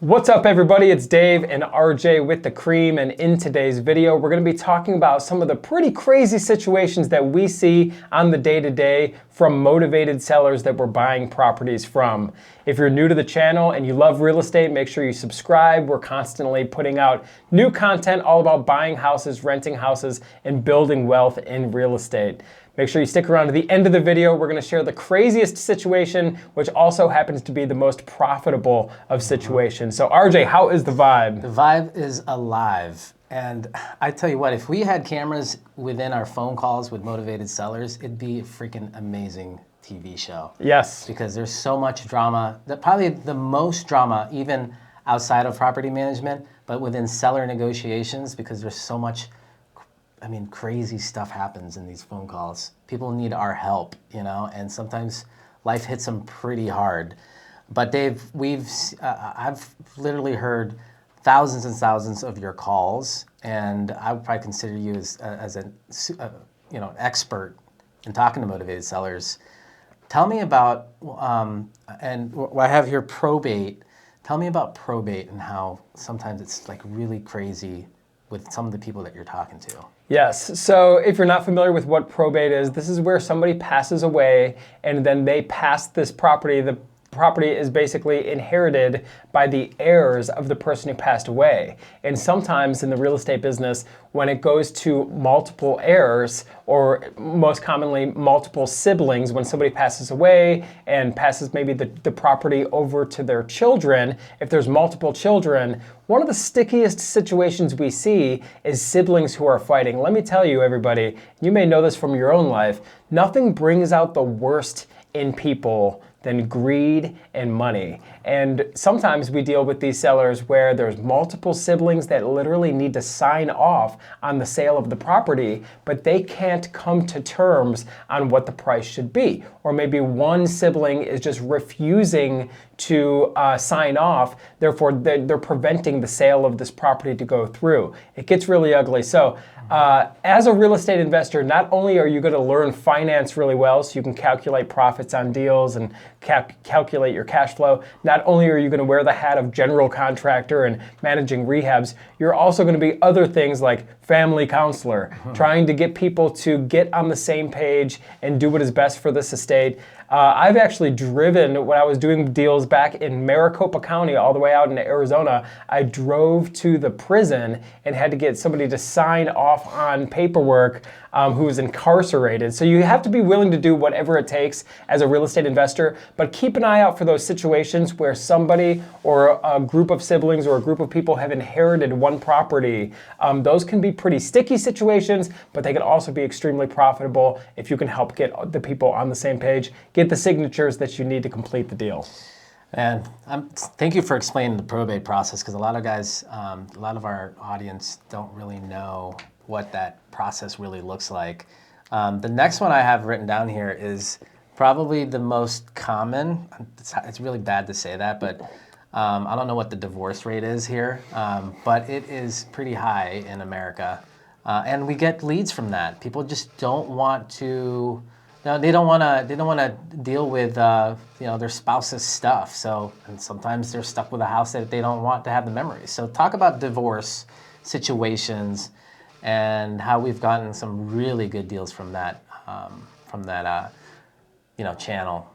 What's up everybody, it's Dave and RJ with The Cream, and in today's video we're going to be talking about some of the pretty crazy situations that we see on the day-to-day from motivated sellers that we're buying properties from. If you're new to the channel and you love real estate, make sure you subscribe. We're constantly putting out new content all about buying houses, renting houses, and building wealth in real estate. Make sure you stick around to the end of the video. We're going to share the craziest situation, which also happens to be the most profitable of situations. So RJ, how is the vibe? The vibe is alive. And I tell you what, if we had cameras within our phone calls with motivated sellers, it'd be a freaking amazing TV show. Yes. Because there's so much drama, probably the most drama even outside of property management, but within seller negotiations, because there's so much crazy stuff happens in these phone calls. People need our help, and sometimes life hits them pretty hard. But Dave, I've literally heard thousands and thousands of your calls, and I would probably consider you as an expert in talking to motivated sellers. Tell me about, and I have here probate. Tell me about probate and how sometimes it's like really crazy with some of the people that you're talking to. Yes, so if you're not familiar with what probate is, this is where somebody passes away and then they pass this property. The property is basically inherited by the heirs of the person who passed away. And sometimes in the real estate business, when it goes to multiple heirs, or most commonly multiple siblings, when somebody passes away and passes maybe the property over to their children, if there's multiple children, one of the stickiest situations we see is siblings who are fighting. Let me tell you, everybody, you may know this from your own life, nothing brings out the worst in people than greed and money. And sometimes we deal with these sellers where there's multiple siblings that literally need to sign off on the sale of the property, but they can't come to terms on what the price should be. Or maybe one sibling is just refusing to sign off, therefore they're preventing the sale of this property to go through. It gets really ugly. So as a real estate investor, not only are you going to learn finance really well so you can calculate profits on deals and calculate your cash flow, not only are you going to wear the hat of general contractor and managing rehabs, you're also going to be other things like family counselor, trying to get people to get on the same page and do what is best for this estate. I've actually driven, when I was doing deals back in Maricopa County all the way out into Arizona, I drove to the prison and had to get somebody to sign off on paperwork who was incarcerated. So you have to be willing to do whatever it takes as a real estate investor, but keep an eye out for those situations where somebody or a group of siblings or a group of people have inherited one property. Those can be pretty sticky situations, but they can also be extremely profitable if you can help get the people on the same page, get the signatures that you need to complete the deal. And thank you for explaining the probate process, because a lot of guys, a lot of our audience don't really know what that process really looks like. The next one I have written down here is probably the most common. It's really bad to say that, but I don't know what the divorce rate is here, but it is pretty high in America. And we get leads from that. People just don't want to, they don't want to deal with their spouse's stuff. So, and sometimes they're stuck with a house that they don't want to have the memories. So talk about divorce situations and how we've gotten some really good deals from that channel.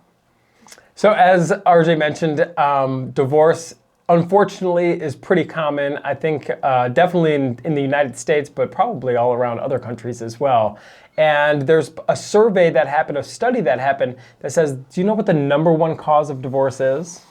So as RJ mentioned, divorce unfortunately is pretty common. I think definitely in the United States, but probably all around other countries as well. And there's a survey that happened, a study that happened that says, do you know what the #1 cause of divorce is?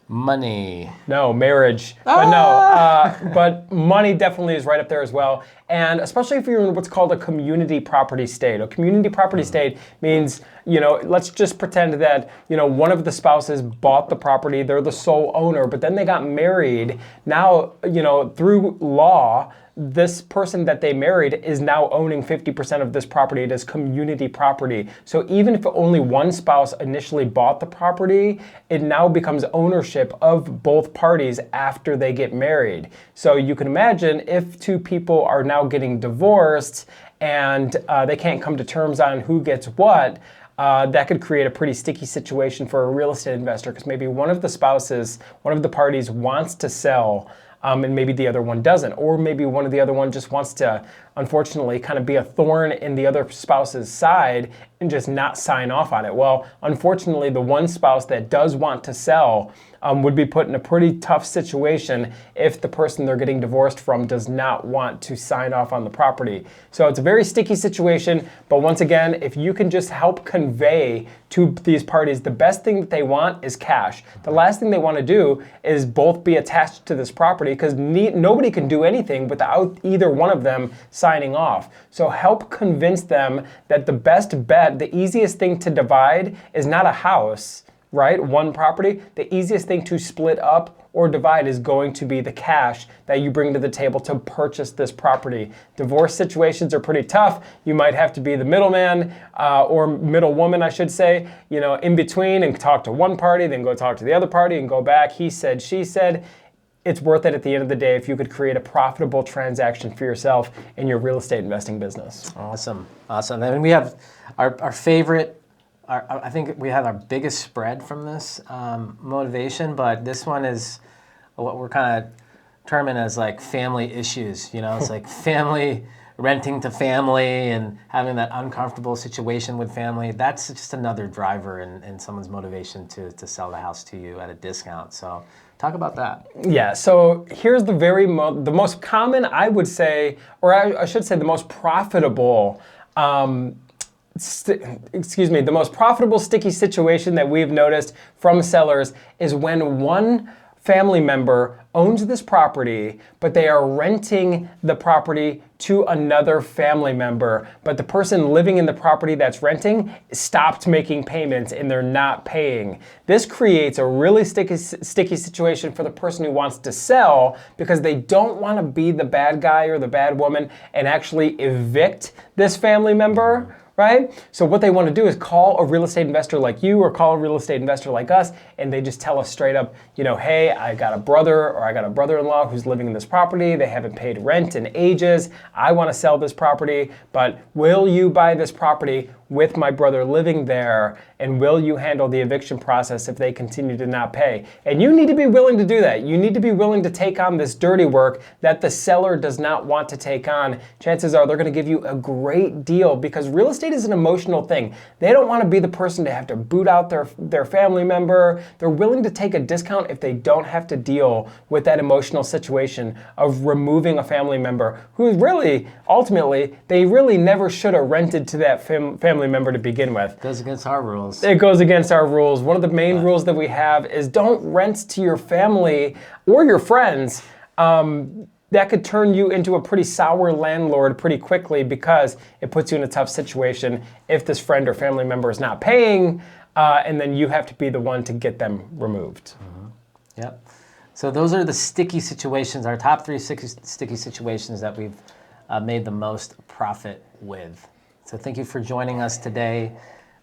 Money. No, marriage. But no, but money definitely is right up there as well. And especially if you're in what's called a community property state. A community property state means, let's just pretend that, one of the spouses bought the property, they're the sole owner, but then they got married. Now, through law, this person that they married is now owning 50% of this property. It is community property. So even if only one spouse initially bought the property, it now becomes ownership of both parties after they get married. So you can imagine if two people are now getting divorced and they can't come to terms on who gets what, that could create a pretty sticky situation for a real estate investor, because maybe one of the spouses, one of the parties wants to sell, and maybe the other one doesn't. Or maybe one of the other one just wants to, unfortunately, kind of be a thorn in the other spouse's side and just not sign off on it. Well, unfortunately, the one spouse that does want to sell would be put in a pretty tough situation if the person they're getting divorced from does not want to sign off on the property. So it's a very sticky situation, but once again, if you can just help convey to these parties the best thing that they want is cash. The last thing they want to do is both be attached to this property, because nobody can do anything without either one of them signing off. So help convince them that the best bet, the easiest thing to divide is not a house, right? One property. The easiest thing to split up or divide is going to be the cash that you bring to the table to purchase this property. Divorce situations are pretty tough. You might have to be the middleman or middle woman, I should say, in between, and talk to one party, then go talk to the other party and go back. He said, she said. It's worth it at the end of the day if you could create a profitable transaction for yourself in your real estate investing business. Awesome. And we have our favorite, I think we have our biggest spread from this motivation, but this one is what we're kind of terming as like family issues. It's like family renting to family and having that uncomfortable situation with family. That's just another driver in someone's motivation to sell the house to you at a discount. So talk about that. Yeah, so here's the the most common, I would say, or I should say the most profitable, the most profitable sticky situation that we've noticed from sellers is when one family member owns this property, but they are renting the property to another family member, but the person living in the property that's renting stopped making payments and they're not paying. This creates a really sticky situation for the person who wants to sell, because they don't want to be the bad guy or the bad woman and actually evict this family member. Right? So what they want to do is call a real estate investor like you or call a real estate investor like us, and they just tell us straight up, hey, I got a brother or I got a brother-in-law who's living in this property. They haven't paid rent in ages. I want to sell this property, but will you buy this property with my brother living there, and will you handle the eviction process if they continue to not pay? And you need to be willing to do that. You need to be willing to take on this dirty work that the seller does not want to take on. Chances are they're going to give you a great deal, because real estate is an emotional thing. They don't want to be the person to have to boot out their family member. They're willing to take a discount if they don't have to deal with that emotional situation of removing a family member who really, ultimately, they really never should have rented to that family member to begin with. It goes against our rules. It goes against our rules. One of the main rules that we have is don't rent to your family or your friends. That could turn you into a pretty sour landlord pretty quickly, because it puts you in a tough situation if this friend or family member is not paying, and then you have to be the one to get them removed. Mm-hmm. Yep. So those are the sticky situations, our top 3 sticky situations that we've made the most profit with. So thank you for joining us today.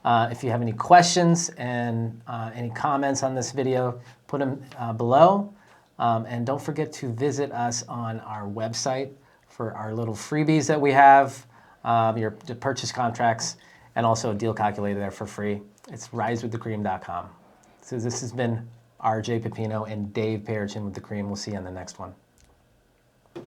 If you have any questions and any comments on this video, put them below. And don't forget to visit us on our website for our little freebies that we have, your purchase contracts, and also a deal calculator there for free. It's risewiththecream.com. So this has been RJ Pepino and Dave Perichin with The Cream. We'll see you on the next one.